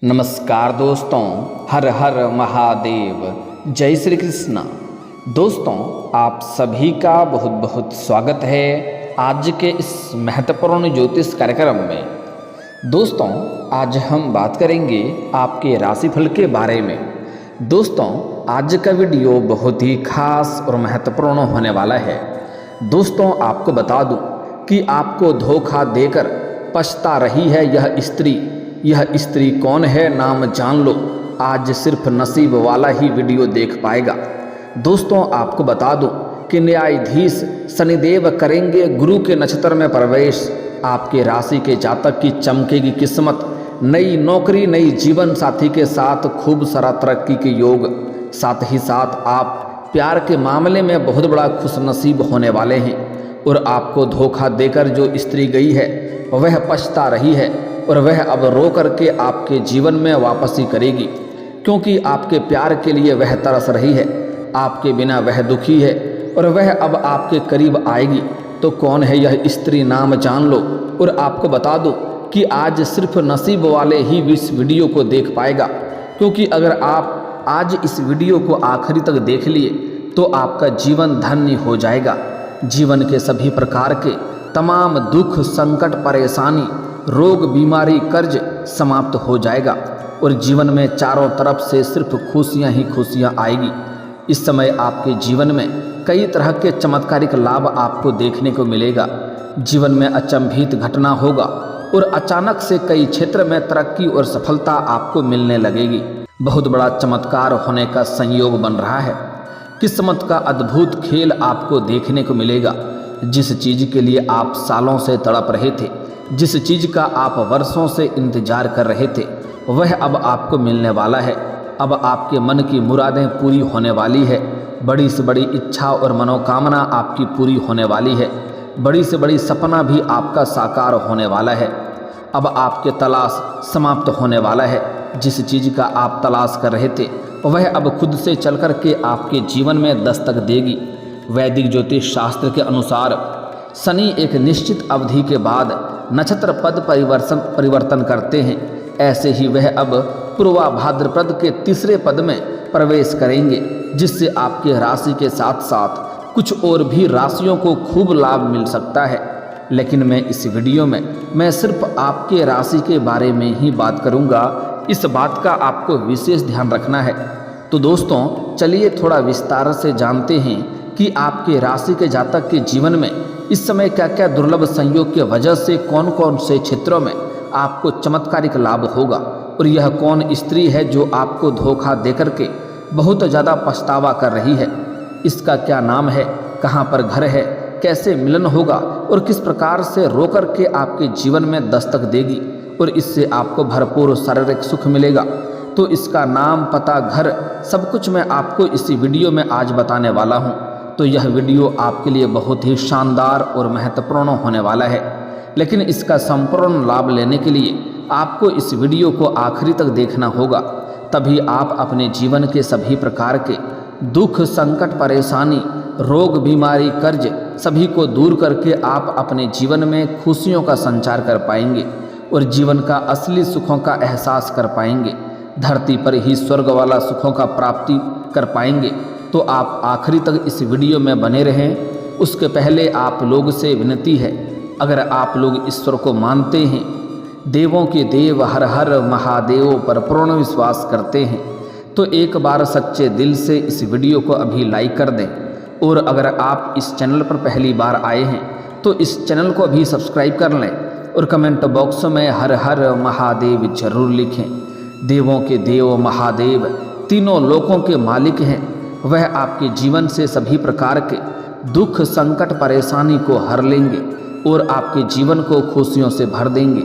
नमस्कार दोस्तों, हर हर महादेव, जय श्री कृष्णा। दोस्तों, आप सभी का बहुत बहुत स्वागत है आज के इस महत्वपूर्ण ज्योतिष कार्यक्रम में। दोस्तों, आज हम बात करेंगे आपके राशिफल के बारे में। दोस्तों, आज का वीडियो बहुत ही खास और महत्वपूर्ण होने वाला है। दोस्तों, आपको बता दूं कि आपको धोखा देकर पछता रही है यह स्त्री कौन है, नाम जान लो। आज सिर्फ नसीब वाला ही वीडियो देख पाएगा। दोस्तों, आपको बता दूं कि न्यायाधीश शनिदेव करेंगे गुरु के नक्षत्र में प्रवेश। आपके राशि के जातक की चमकेगी किस्मत, नई नौकरी, नई जीवन साथी के साथ खूब सारा तरक्की के योग। साथ ही साथ आप प्यार के मामले में बहुत बड़ा खुशनसीब होने वाले हैं। और आपको धोखा देकर जो स्त्री गई है वह पछता रही है और वह अब रो करके आपके जीवन में वापसी करेगी, क्योंकि आपके प्यार के लिए वह तरस रही है। आपके बिना वह दुखी है और वह अब आपके करीब आएगी। तो कौन है यह स्त्री, नाम जान लो। और आपको बता दूं कि आज सिर्फ नसीब वाले ही इस वीडियो को देख पाएगा, क्योंकि अगर आप आज इस वीडियो को आखिरी तक देख लिए तो आपका जीवन धन्य हो जाएगा। जीवन के सभी प्रकार के तमाम दुख, संकट, परेशानी, रोग, बीमारी, कर्ज समाप्त हो जाएगा और जीवन में चारों तरफ से सिर्फ खुशियां ही खुशियां आएगी। इस समय आपके जीवन में कई तरह के चमत्कारिक लाभ आपको देखने को मिलेगा। जीवन में अचंभित घटना होगा और अचानक से कई क्षेत्र में तरक्की और सफलता आपको मिलने लगेगी। बहुत बड़ा चमत्कार होने का संयोग बन रहा है। किस्मत का अद्भुत खेल आपको देखने को मिलेगा। जिस चीज के लिए आप सालों से तड़प रहे थे, जिस चीज का आप वर्षों से इंतजार कर रहे थे, वह अब आपको मिलने वाला है। अब आपके मन की मुरादें पूरी होने वाली है। बड़ी से बड़ी इच्छा और मनोकामना आपकी पूरी होने वाली है। बड़ी से बड़ी सपना भी आपका साकार होने वाला है। अब आपके तलाश समाप्त होने वाला है। जिस चीज का आप तलाश कर रहे थे वह अब खुद से चल कर के आपके जीवन में दस्तक देगी। वैदिक ज्योतिष शास्त्र के अनुसार शनि एक निश्चित अवधि के बाद नक्षत्र पद परिवर्तन करते हैं। ऐसे ही वह अब पूर्वा भाद्रपद के तीसरे पद में प्रवेश करेंगे, जिससे आपके राशि के साथ साथ कुछ और भी राशियों को खूब लाभ मिल सकता है। लेकिन मैं इस वीडियो में सिर्फ आपके राशि के बारे में ही बात करूंगा। इस बात का आपको विशेष ध्यान रखना है। तो दोस्तों, चलिए थोड़ा विस्तार से जानते हैं कि आपके राशि के जातक के जीवन में इस समय क्या क्या दुर्लभ संयोग की वजह से कौन कौन से क्षेत्रों में आपको चमत्कारिक लाभ होगा, और यह कौन स्त्री है जो आपको धोखा देकर के बहुत ज़्यादा पछतावा कर रही है। इसका क्या नाम है, कहाँ पर घर है, कैसे मिलन होगा और किस प्रकार से रो कर के आपके जीवन में दस्तक देगी और इससे आपको भरपूर शारीरिक सुख मिलेगा। तो इसका नाम, पता, घर सब कुछ मैं आपको इसी वीडियो में आज बताने वाला हूँ। तो यह वीडियो आपके लिए बहुत ही शानदार और महत्वपूर्ण होने वाला है। लेकिन इसका संपूर्ण लाभ लेने के लिए आपको इस वीडियो को आखिरी तक देखना होगा। तभी आप अपने जीवन के सभी प्रकार के दुख, संकट, परेशानी, रोग, बीमारी, कर्ज सभी को दूर करके आप अपने जीवन में खुशियों का संचार कर पाएंगे और जीवन का असली सुखों का एहसास कर पाएंगे। धरती पर ही स्वर्ग वाला सुखों का प्राप्ति कर पाएंगे। तो आप आखिरी तक इस वीडियो में बने रहें। उसके पहले आप लोग से विनती है, अगर आप लोग ईश्वर को मानते हैं, देवों के देव हर हर महादेव पर पूर्ण विश्वास करते हैं, तो एक बार सच्चे दिल से इस वीडियो को अभी लाइक कर दें। और अगर आप इस चैनल पर पहली बार आए हैं तो इस चैनल को अभी सब्सक्राइब कर लें और कमेंट बॉक्स में हर हर महादेव जरूर लिखें। देवों के देव महादेव तीनों लोकों के मालिक हैं। वह आपके जीवन से सभी प्रकार के दुख, संकट, परेशानी को हर लेंगे और आपके जीवन को खुशियों से भर देंगे।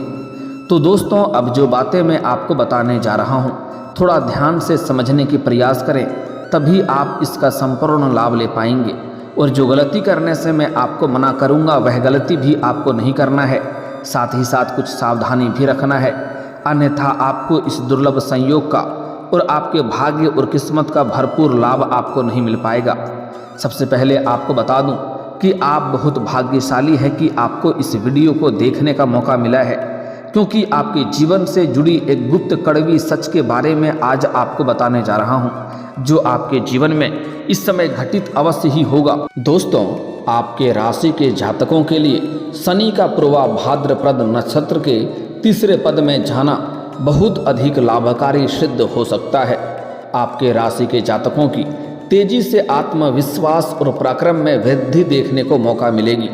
तो दोस्तों, अब जो बातें मैं आपको बताने जा रहा हूँ, थोड़ा ध्यान से समझने की प्रयास करें, तभी आप इसका संपूर्ण लाभ ले पाएंगे। और जो गलती करने से मैं आपको मना करूँगा वह गलती भी आपको नहीं करना है। साथ ही साथ कुछ सावधानी भी रखना है, अन्यथा आपको इस दुर्लभ संयोग का और आपके भाग्य और किस्मत का भरपूर लाभ आपको नहीं मिल पाएगा। सबसे पहले आपको बता दूं कि आप बहुत भाग्यशाली हैं कि आपको इस वीडियो को देखने का मौका मिला है। क्योंकि आपके जीवन से जुड़ी एक गुप्त कड़वी सच के बारे में आज आपको बताने जा रहा हूं, जो आपके जीवन में इस समय घटित अवश्य ही होगा। दोस्तों, आपके राशि के जातकों के लिए शनि का पूर्वा भाद्रपद नक्षत्र के तीसरे पद में जाना बहुत अधिक लाभकारी सिद्ध हो सकता है। आपके राशि के जातकों की तेजी से आत्मविश्वास और पराक्रम में वृद्धि देखने को मौका मिलेगी।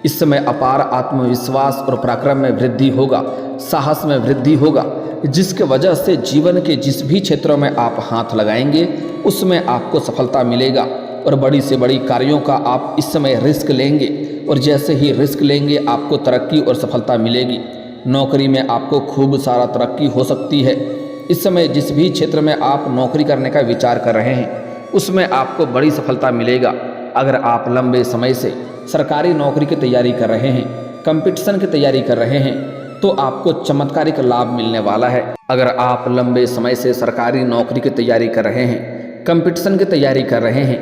इस समय अपार आत्मविश्वास और पराक्रम में वृद्धि होगा, साहस में वृद्धि होगा, जिसके वजह से जीवन के जिस भी क्षेत्रों में आप हाथ लगाएंगे उसमें आपको सफलता मिलेगा और बड़ी से बड़ी कार्यों का आप इस समय रिस्क लेंगे और जैसे ही रिस्क लेंगे आपको तरक्की और सफलता मिलेगी। नौकरी में आपको खूब सारा तरक्की हो सकती है। इस समय जिस भी क्षेत्र में आप नौकरी करने का विचार कर रहे हैं उसमें आपको बड़ी सफलता मिलेगा। अगर आप लंबे समय से सरकारी नौकरी की तैयारी कर रहे हैं, कंपटीशन की तैयारी कर रहे हैं, तो आपको चमत्कारिक लाभ मिलने वाला है। अगर आप लंबे समय से सरकारी नौकरी की तैयारी कर रहे हैं, कंपटीशन की तैयारी कर रहे हैं,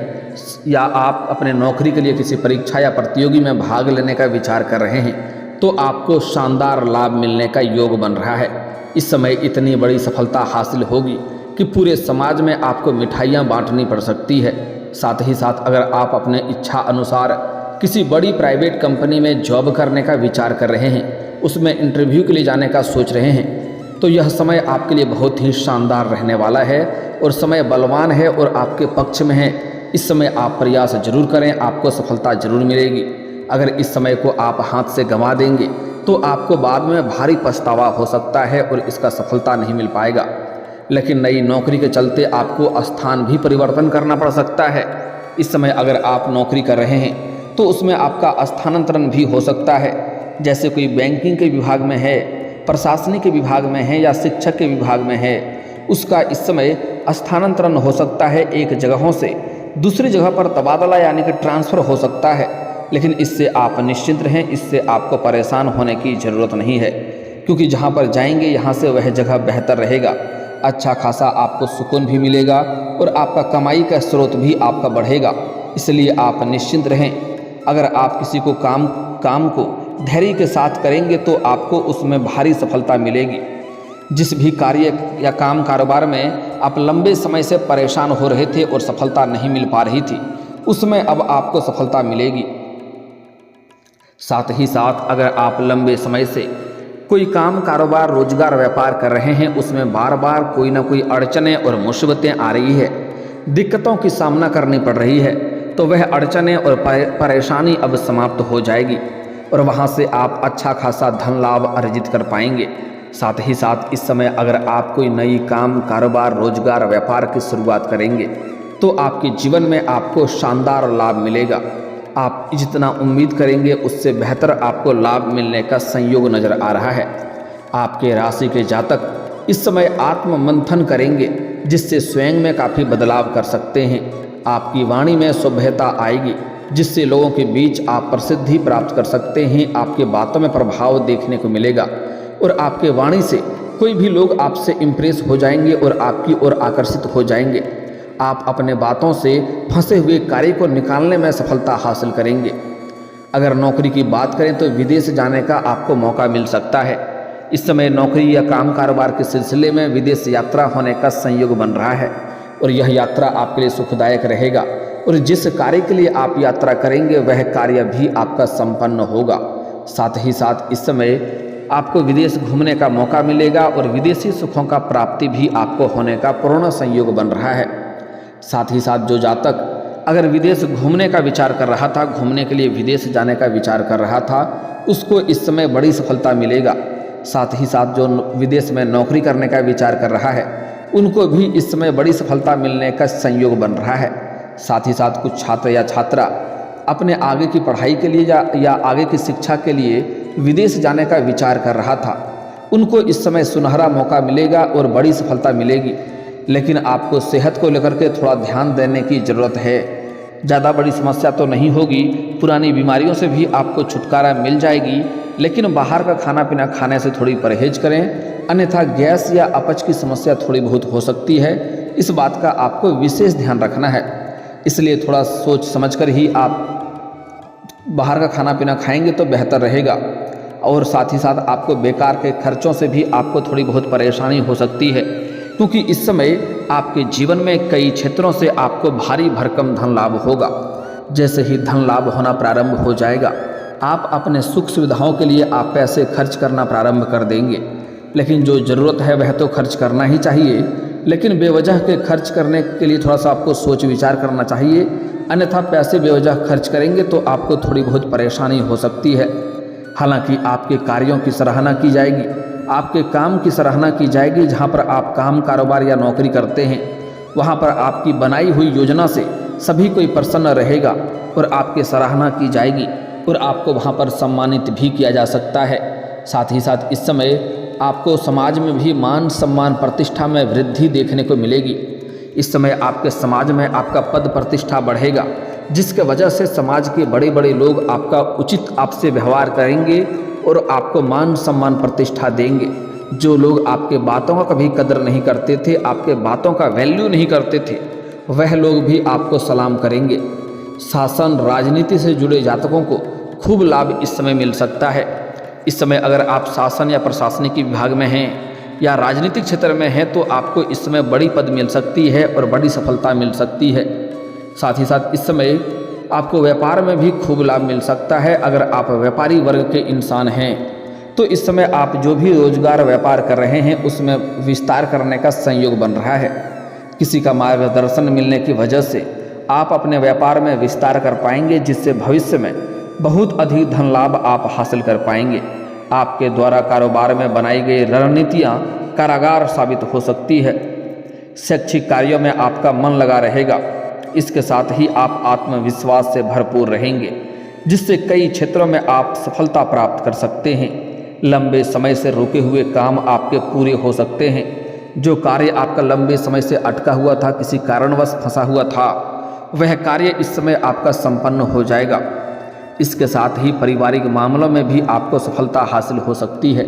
या आप अपने नौकरी के लिए किसी परीक्षा या प्रतियोगी में भाग लेने का विचार कर रहे हैं, तो आपको शानदार लाभ मिलने का योग बन रहा है। इस समय इतनी बड़ी सफलता हासिल होगी कि पूरे समाज में आपको मिठाइयाँ बांटनी पड़ सकती है। साथ ही साथ अगर आप अपने इच्छा अनुसार किसी बड़ी प्राइवेट कंपनी में जॉब करने का विचार कर रहे हैं, उसमें इंटरव्यू के लिए जाने का सोच रहे हैं, तो यह समय आपके लिए बहुत ही शानदार रहने वाला है और समय बलवान है और आपके पक्ष में है। इस समय आप प्रयास जरूर करें, आपको सफलता जरूर मिलेगी। अगर इस समय को आप हाथ से गंवा देंगे तो आपको बाद में भारी पछतावा हो सकता है और इसका सफलता नहीं मिल पाएगा। लेकिन नई नौकरी के चलते आपको स्थान भी परिवर्तन करना पड़ सकता है। इस समय अगर आप नौकरी कर रहे हैं तो उसमें आपका स्थानांतरण भी हो सकता है। जैसे कोई बैंकिंग के विभाग में है, प्रशासनिक के विभाग में है या शिक्षक के विभाग में है, उसका इस समय स्थानांतरण हो सकता है। एक जगहों से दूसरी जगह पर तबादला यानी कि ट्रांसफ़र हो सकता है। लेकिन इससे आप निश्चिंत रहें, इससे आपको परेशान होने की ज़रूरत नहीं है, क्योंकि जहाँ पर जाएंगे यहाँ से वह जगह बेहतर रहेगा। अच्छा खासा आपको सुकून भी मिलेगा और आपका कमाई का स्रोत भी आपका बढ़ेगा। इसलिए आप निश्चिंत रहें। अगर आप किसी को काम को धैर्य के साथ करेंगे तो आपको उसमें भारी सफलता मिलेगी। जिस भी कार्य या काम कारोबार में आप लंबे समय से परेशान हो रहे थे और सफलता नहीं मिल पा रही थी, उसमें अब आपको सफलता मिलेगी। साथ ही साथ अगर आप लंबे समय से कोई काम कारोबार रोजगार व्यापार कर रहे हैं, उसमें बार बार कोई ना कोई अड़चनें और मुसीबतें आ रही है, दिक्कतों की सामना करनी पड़ रही है, तो वह अड़चनें और परेशानी अब समाप्त हो जाएगी और वहां से आप अच्छा खासा धन लाभ अर्जित कर पाएंगे। साथ ही साथ इस समय अगर आप कोई नई काम कारोबार रोजगार व्यापार की शुरुआत करेंगे तो आपके जीवन में आपको शानदार लाभ मिलेगा। आप जितना उम्मीद करेंगे उससे बेहतर आपको लाभ मिलने का संयोग नजर आ रहा है। आपके राशि के जातक इस समय आत्म मंथन करेंगे, जिससे स्वयं में काफ़ी बदलाव कर सकते हैं। आपकी वाणी में सभ्यता आएगी, जिससे लोगों के बीच आप प्रसिद्धि प्राप्त कर सकते हैं। आपके बातों में प्रभाव देखने को मिलेगा और आपके वाणी से कोई भी लोग आपसे इम्प्रेस हो जाएंगे और आपकी ओर आकर्षित हो जाएंगे। आप अपने बातों से फंसे हुए कार्य को निकालने में सफलता हासिल करेंगे। अगर नौकरी की बात करें तो विदेश जाने का आपको मौका मिल सकता है। इस समय नौकरी या काम कारोबार के सिलसिले में विदेश यात्रा होने का संयोग बन रहा है और यह यात्रा आपके लिए सुखदायक रहेगा और जिस कार्य के लिए आप यात्रा करेंगे वह कार्य भी आपका संपन्न होगा। साथ ही साथ इस समय आपको विदेश घूमने का मौका मिलेगा और विदेशी सुखों का प्राप्ति भी आपको होने का पूर्ण संयोग बन रहा है। साथ ही साथ जो जातक अगर विदेश घूमने का विचार कर रहा था, घूमने के लिए विदेश जाने का विचार कर रहा था, उसको इस समय बड़ी सफलता मिलेगा। साथ ही साथ जो विदेश में नौकरी करने का विचार कर रहा है उनको भी इस समय बड़ी सफलता मिलने का संयोग बन रहा है। साथ ही साथ कुछ छात्र या छात्रा अपने आगे की पढ़ाई के लिए या आगे की शिक्षा के लिए विदेश जाने का विचार कर रहा था, उनको इस समय सुनहरा मौका मिलेगा और बड़ी सफलता मिलेगी। लेकिन आपको सेहत को लेकर के थोड़ा ध्यान देने की ज़रूरत है। ज़्यादा बड़ी समस्या तो नहीं होगी, पुरानी बीमारियों से भी आपको छुटकारा मिल जाएगी, लेकिन बाहर का खाना पीना खाने से थोड़ी परहेज करें, अन्यथा गैस या अपच की समस्या थोड़ी बहुत हो सकती है। इस बात का आपको विशेष ध्यान रखना है, इसलिए थोड़ा सोच समझकर ही आप बाहर का खाना पीना खाएंगे तो बेहतर रहेगा। और साथ ही साथ आपको बेकार के खर्चों से भी आपको थोड़ी बहुत परेशानी हो सकती है, क्योंकि इस समय आपके जीवन में कई क्षेत्रों से आपको भारी भरकम धन लाभ होगा। जैसे ही धन लाभ होना प्रारंभ हो जाएगा, आप अपने सुख सुविधाओं के लिए आप पैसे खर्च करना प्रारंभ कर देंगे। लेकिन जो ज़रूरत है वह तो खर्च करना ही चाहिए, लेकिन बेवजह के खर्च करने के लिए थोड़ा सा आपको सोच विचार करना चाहिए, अन्यथा पैसे बेवजह खर्च करेंगे तो आपको थोड़ी बहुत परेशानी हो सकती है। हालांकि आपके कार्यों की सराहना की जाएगी, आपके काम की सराहना की जाएगी। जहां पर आप काम कारोबार या नौकरी करते हैं, वहां पर आपकी बनाई हुई योजना से सभी कोई प्रसन्न रहेगा और आपकी सराहना की जाएगी और आपको वहां पर सम्मानित भी किया जा सकता है। साथ ही साथ इस समय आपको समाज में भी मान सम्मान प्रतिष्ठा में वृद्धि देखने को मिलेगी। इस समय आपके समाज में आपका पद प्रतिष्ठा बढ़ेगा, जिसके वजह से समाज के बड़े बड़े लोग आपका उचित आपसे व्यवहार करेंगे और आपको मान सम्मान प्रतिष्ठा देंगे। जो लोग आपके बातों का कभी कदर नहीं करते थे, आपके बातों का वैल्यू नहीं करते थे, वह लोग भी आपको सलाम करेंगे। शासन राजनीति से जुड़े जातकों को खूब लाभ इस समय मिल सकता है। इस समय अगर आप शासन या प्रशासनिक विभाग में हैं या राजनीतिक क्षेत्र में हैं तो आपको इस समय बड़ी पद मिल सकती है और बड़ी सफलता मिल सकती है। साथ ही साथ इस समय आपको व्यापार में भी खूब लाभ मिल सकता है। अगर आप व्यापारी वर्ग के इंसान हैं तो इस समय आप जो भी रोजगार व्यापार कर रहे हैं उसमें विस्तार करने का संयोग बन रहा है। किसी का मार्गदर्शन मिलने की वजह से आप अपने व्यापार में विस्तार कर पाएंगे, जिससे भविष्य में बहुत अधिक धन लाभ आप हासिल कर पाएंगे। आपके द्वारा कारोबार में बनाई गई रणनीतियाँ कारागार साबित हो सकती है। शैक्षिक कार्यों में आपका मन लगा रहेगा। इसके साथ ही आप आत्मविश्वास से भरपूर रहेंगे, जिससे कई क्षेत्रों में आप सफलता प्राप्त कर सकते हैं। लंबे समय से रुके हुए काम आपके पूरे हो सकते हैं। जो कार्य आपका लंबे समय से अटका हुआ था, किसी कारणवश फंसा हुआ था, वह कार्य इस समय आपका संपन्न हो जाएगा। इसके साथ ही पारिवारिक मामलों में भी आपको सफलता हासिल हो सकती है।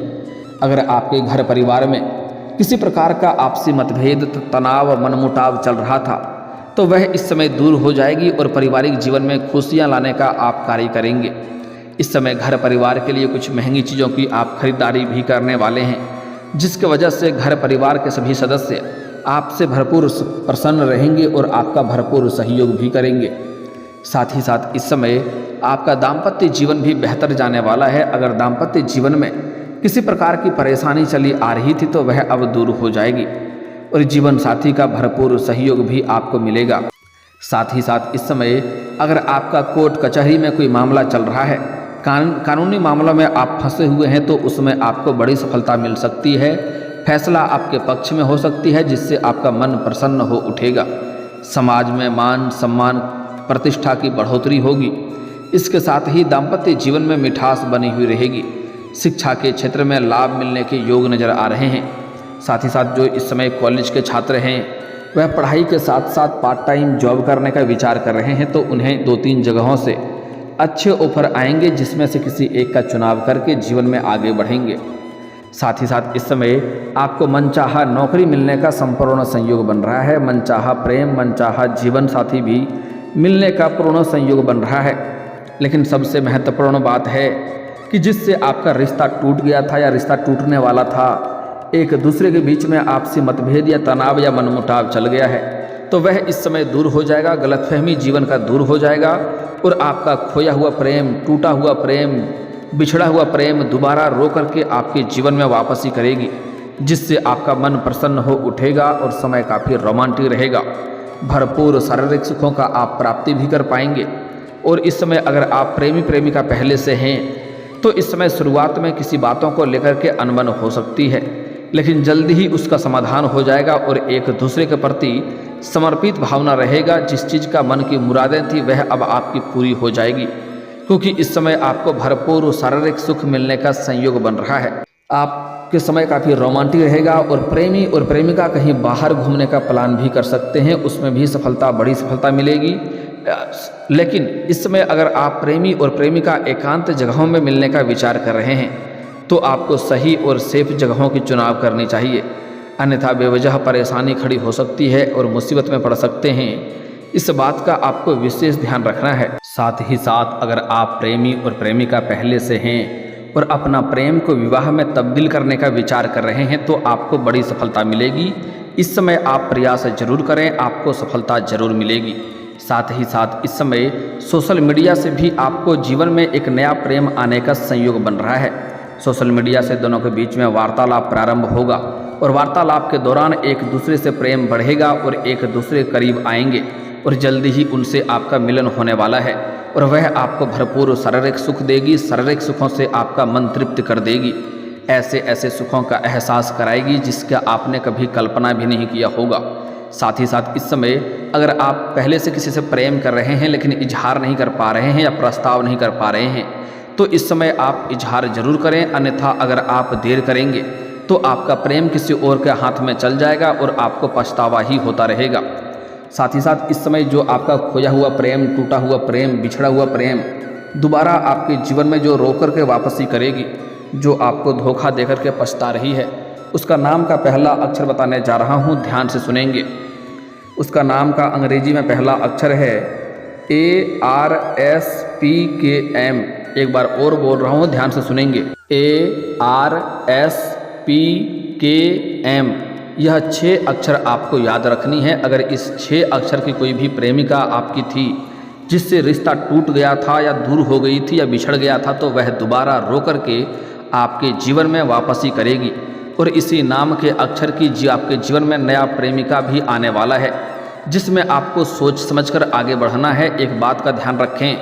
अगर आपके घर परिवार में किसी प्रकार का आपसी मतभेद, तनाव, मनमुटाव चल रहा था तो वह इस समय दूर हो जाएगी और पारिवारिक जीवन में खुशियां लाने का आप कार्य करेंगे। इस समय घर परिवार के लिए कुछ महंगी चीज़ों की आप खरीदारी भी करने वाले हैं, जिसकी वजह से घर परिवार के सभी सदस्य आपसे भरपूर प्रसन्न रहेंगे और आपका भरपूर सहयोग भी करेंगे। साथ ही साथ इस समय आपका दाम्पत्य जीवन भी बेहतर जाने वाला है। अगर दाम्पत्य जीवन में किसी प्रकार की परेशानी चली आ रही थी तो वह अब दूर हो जाएगी और जीवन साथी का भरपूर सहयोग भी आपको मिलेगा। साथ ही साथ इस समय अगर आपका कोर्ट कचहरी में कोई मामला चल रहा है, कानूनी मामलों में आप फंसे हुए हैं, तो उसमें आपको बड़ी सफलता मिल सकती है। फैसला आपके पक्ष में हो सकती है, जिससे आपका मन प्रसन्न हो उठेगा। समाज में मान सम्मान प्रतिष्ठा की बढ़ोतरी होगी। इसके साथ ही दाम्पत्य जीवन में मिठास बनी हुई रहेगी। शिक्षा के क्षेत्र में लाभ मिलने के योग नजर आ रहे हैं। साथ ही साथ जो इस समय कॉलेज के छात्र हैं वह पढ़ाई के साथ साथ पार्ट टाइम जॉब करने का विचार कर रहे हैं, तो उन्हें 2-3 जगहों से अच्छे ऑफर आएंगे, जिसमें से किसी एक का चुनाव करके जीवन में आगे बढ़ेंगे। साथ ही साथ इस समय आपको मनचाहा नौकरी मिलने का संपूर्ण संयोग बन रहा है। मनचाहा प्रेम, मनचाहा जीवन साथी भी मिलने का पूर्ण संयोग बन रहा है। लेकिन सबसे महत्वपूर्ण बात है कि जिससे आपका रिश्ता टूट गया था या रिश्ता टूटने वाला था, एक दूसरे के बीच में आपसी मतभेद या तनाव या मनमुटाव चल गया है, तो वह इस समय दूर हो जाएगा। गलतफहमी जीवन का दूर हो जाएगा और आपका खोया हुआ प्रेम, टूटा हुआ प्रेम, बिछड़ा हुआ प्रेम दोबारा रो करके आपके जीवन में वापसी करेगी, जिससे आपका मन प्रसन्न हो उठेगा और समय काफ़ी रोमांटिक रहेगा। भरपूर शारीरिक सुखों का आप प्राप्ति भी कर पाएंगे। और इस समय अगर आप प्रेमी प्रेमिका पहले से हैं तो इस समय शुरुआत में किसी बातों को लेकर के अनबन हो सकती है, लेकिन जल्दी ही उसका समाधान हो जाएगा और एक दूसरे के प्रति समर्पित भावना रहेगा। जिस चीज़ का मन की मुरादें थी वह अब आपकी पूरी हो जाएगी, क्योंकि इस समय आपको भरपूर शारीरिक सुख मिलने का संयोग बन रहा है। आपके समय काफ़ी रोमांटिक रहेगा और प्रेमी और प्रेमिका कहीं बाहर घूमने का प्लान भी कर सकते हैं, उसमें भी सफलता, बड़ी सफलता मिलेगी। लेकिन इस समय अगर आप प्रेमी और प्रेमिका एकांत जगहों में मिलने का विचार कर रहे हैं तो आपको सही और सेफ जगहों की चुनाव करनी चाहिए, अन्यथा बेवजह परेशानी खड़ी हो सकती है और मुसीबत में पड़ सकते हैं। इस बात का आपको विशेष ध्यान रखना है। साथ ही साथ अगर आप प्रेमी और प्रेमिका पहले से हैं और अपना प्रेम को विवाह में तब्दील करने का विचार कर रहे हैं तो आपको बड़ी सफलता मिलेगी। इस समय आप प्रयास जरूर करें, आपको सफलता जरूर मिलेगी। साथ ही साथ इस समय सोशल मीडिया से भी आपको जीवन में एक नया प्रेम आने का संयोग बन रहा है। सोशल मीडिया से दोनों के बीच में वार्तालाप प्रारंभ होगा और वार्तालाप के दौरान एक दूसरे से प्रेम बढ़ेगा और एक दूसरे के करीब आएंगे और जल्दी ही उनसे आपका मिलन होने वाला है और वह आपको भरपूर शारीरिक सुख देगी। शारीरिक सुखों से आपका मन तृप्त कर देगी, ऐसे ऐसे सुखों का एहसास कराएगी जिसका आपने कभी कल्पना भी नहीं किया होगा। साथ ही साथ इस समय अगर आप पहले से किसी से प्रेम कर रहे हैं लेकिन इजहार नहीं कर पा रहे हैं या प्रस्ताव नहीं कर पा रहे हैं तो इस समय आप इजहार जरूर करें, अन्यथा अगर आप देर करेंगे तो आपका प्रेम किसी और के हाथ में चल जाएगा और आपको पछतावा ही होता रहेगा। साथ ही साथ इस समय जो आपका खोया हुआ प्रेम, टूटा हुआ प्रेम, बिछड़ा हुआ प्रेम दोबारा आपके जीवन में जो रोकर के वापसी करेगी, जो आपको धोखा देकर के पछता रही है, उसका नाम का पहला अक्षर बताने जा रहा हूँ, ध्यान से सुनेंगे। उसका नाम का अंग्रेजी में पहला अक्षर है ARSPKM। एक बार और बोल रहा हूँ, ध्यान से सुनेंगे। ARSPKM। यह 6 अक्षर आपको याद रखनी है। अगर इस 6 अक्षर की कोई भी प्रेमिका आपकी थी जिससे रिश्ता टूट गया था या दूर हो गई थी या बिछड़ गया था तो वह दोबारा रो करके आपके जीवन में वापसी करेगी और इसी नाम के अक्षर की आपके जीवन में नया प्रेमिका भी आने वाला है जिसमें आपको सोच समझकर आगे बढ़ना है। एक बात का ध्यान रखें,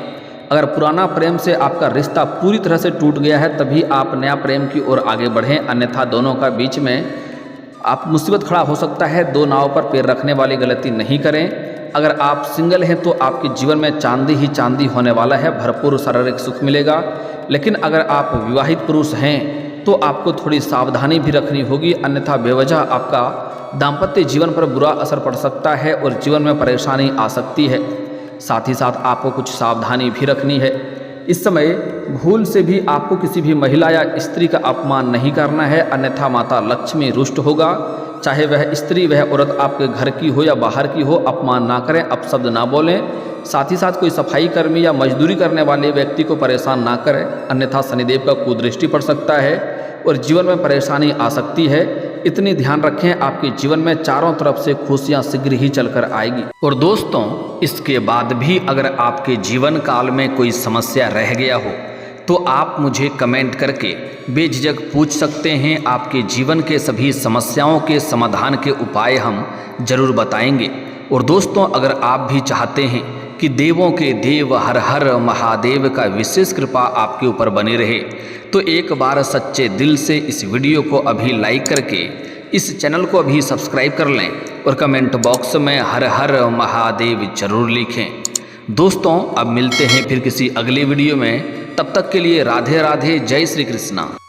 अगर पुराना प्रेम से आपका रिश्ता पूरी तरह से टूट गया है तभी आप नया प्रेम की ओर आगे बढ़ें, अन्यथा दोनों का बीच में आप मुसीबत खड़ा हो सकता है। 2 नाव पर पैर रखने वाली गलती नहीं करें। अगर आप सिंगल हैं तो आपके जीवन में चांदी ही चांदी होने वाला है, भरपूर शारीरिक सुख मिलेगा। लेकिन अगर आप विवाहित पुरुष हैं तो आपको थोड़ी सावधानी भी रखनी होगी, अन्यथा बेवजह आपका दाम्पत्य जीवन पर बुरा असर पड़ सकता है और जीवन में परेशानी आ सकती है। साथ ही साथ आपको कुछ सावधानी भी रखनी है। इस समय भूल से भी आपको किसी भी महिला या स्त्री का अपमान नहीं करना है, अन्यथा माता लक्ष्मी रुष्ट होगा। चाहे वह स्त्री वह औरत आपके घर की हो या बाहर की हो, अपमान ना करें, अपशब्द ना बोलें। साथ ही साथ कोई सफाई कर्मी या मजदूरी करने वाले व्यक्ति को परेशान ना करें, अन्यथा शनिदेव का कुदृष्टि पड़ सकता है और जीवन में परेशानी आ सकती है। इतनी ध्यान रखें, आपके जीवन में चारों तरफ से खुशियां शीघ्र ही चलकर आएगी। और दोस्तों, इसके बाद भी अगर आपके जीवन काल में कोई समस्या रह गया हो तो आप मुझे कमेंट करके बेझिझक पूछ सकते हैं। आपके जीवन के सभी समस्याओं के समाधान के उपाय हम जरूर बताएंगे। और दोस्तों, अगर आप भी चाहते हैं कि देवों के देव हर हर महादेव का विशेष कृपा आपके ऊपर बनी रहे तो एक बार सच्चे दिल से इस वीडियो को अभी लाइक करके इस चैनल को अभी सब्सक्राइब कर लें और कमेंट बॉक्स में हर हर महादेव जरूर लिखें। दोस्तों, अब मिलते हैं फिर किसी अगले वीडियो में। तब तक के लिए राधे राधे, जय श्री कृष्णा।